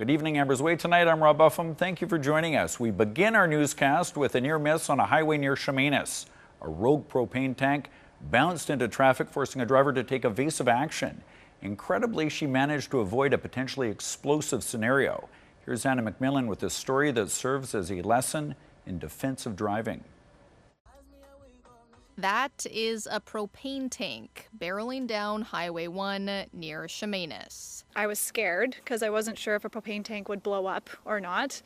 Good evening, Amber's Way. Tonight, I'm Rob Buffum. Thank you for joining us. We begin our newscast with a near miss on a highway near Chemainus. A rogue propane tank bounced into traffic, forcing a driver to take evasive action. Incredibly, she managed to avoid a potentially explosive scenario. Here's Anna McMillan with a story that serves as a lesson in defensive driving. That is a propane tank barreling down Highway 1 near Chemainus. I was scared because I wasn't sure if a propane tank would blow up or not.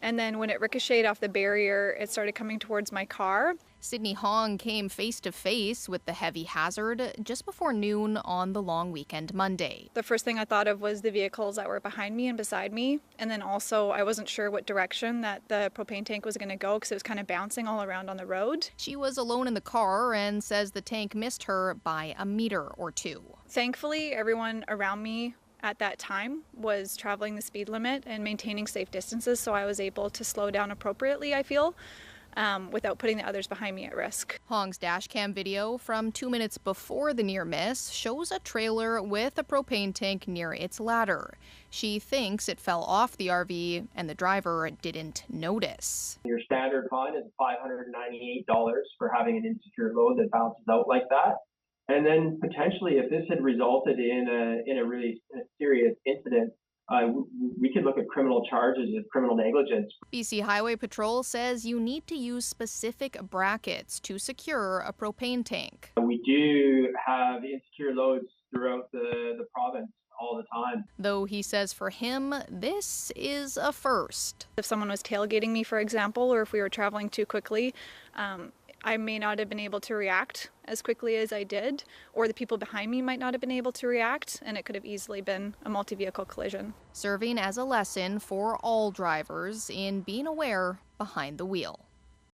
And then when it ricocheted off the barrier, it started coming towards my car. Sydney Hong came face to face with the heavy hazard just before noon on the long weekend Monday. The first thing I thought of was the vehicles that were behind me and beside me. And then also I wasn't sure what direction that the propane tank was going to go because it was kind of bouncing all around on the road. She was alone in the car and says the tank missed her by a meter or two. Thankfully, everyone around me at that time was traveling the speed limit and maintaining safe distances, so I was able to slow down appropriately, I feel, without putting the others behind me at risk. Hong's dashcam video from 2 minutes before the near miss shows a trailer with a propane tank near its ladder. She thinks it fell off the RV and the driver didn't notice. Your standard fine is $598 for having an insecure load that bounces out like that. And then potentially, if this had resulted in a really serious incident, we could look at criminal charges of criminal negligence. BC Highway Patrol says you need to use specific brackets to secure a propane tank. We do have insecure loads throughout the province all the time. Though he says for him, this is a first. If someone was tailgating me, for example, or if we were traveling too quickly, I may not have been able to react as quickly as I did, or the people behind me might not have been able to react, and it could have easily been a multi-vehicle collision. Serving as a lesson for all drivers in being aware behind the wheel.